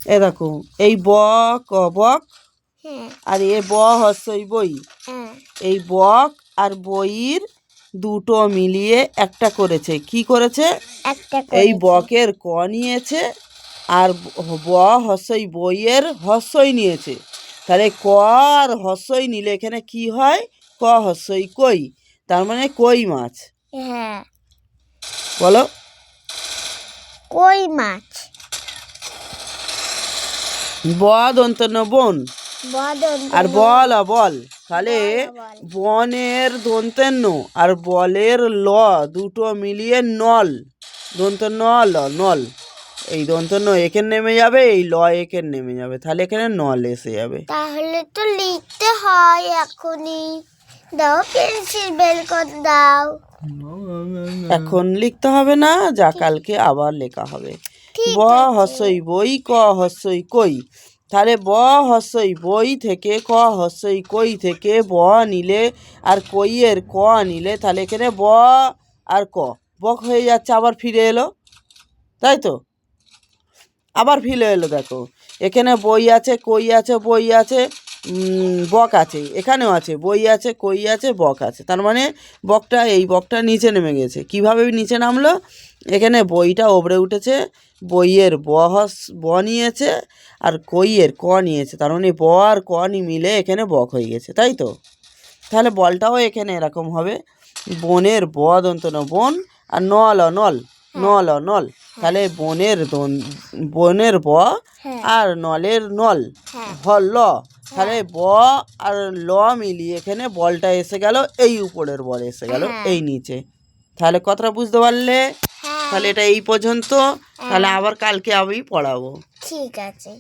এ দেখো এই বক হ্যাঁ আর এ হস্যই বই। হ্যাঁ এই বক আর বইয়ের দুটো মিলিয়ে একটা করেছে। কি করেছে? একটা এই করেছে। বকের ক নিয়েছে আর হস্যই বইয়ের হস্যই নিয়েছে। তাহলে ক আর হস্যই নিলে এখানে কি হয়? ক হস্যই কই, তার মানে কই মাছ। হ্যাঁ বলো। কই মাছ। ব দন্তন্য বন আর বল তাহলে বনের দন্তেন্য আর বলের ল দুটো মিলিয়ে নল। দন্তন্য নল। এই দন্তন্য এখানে নেমে যাবে, এই ল এখানে নেমে যাবে, তাহলে এখানে নল এসে যাবে। তাহলে তো লিখতে হয় এখনই। দাও পেন্সিল বের করে দাও। এখন লিখতে হবে না, যা কালকে আবার লেখা হবে। ব হস্যই বই, ক হস্যই কই। তাহলে ব হস্যই বই থেকে ক হস্যই কই থেকে ব নিলে আর কইয়ের ক নিলে, তাহলে এখানে ব আর ক বক হয়ে যাচ্ছে, আবার ফিরে এলো, তাই তো? আবার ফিরে এলো। দেখো এখানে বই আছে, কই আছে, বই আছে, বক আছে, এখানেও আছে বই আছে, কই আছে, বক আছে। তার মানে বকটা নিচে নেমে গেছে। কিভাবে নিচে নামলো? এখানে বইটা ওপরে উঠেছে, বইয়ের ব নিয়েছে আর কইয়ের ক নিয়েছে, তার মানে ব আর ক মিলে এখানে বক হয়ে গেছে, তাই তো? তাহলে বলটাও এখানে এরকম হবে, বনের ব দন্তন্য বন আর নল নল। তাহলে বনের ব আর নলের নল ল। তাহলে ব আর ল মিলিয়ে এখানে বলটা এসে গেল, এই উপরের বল এসে গেল এই নিচে। তাহলে কথাটা বুঝতে পারলে? তাহলে এটা এই পর্যন্ত। তাহলে আবার কালকে আমি পড়াবো। ঠিক আছে।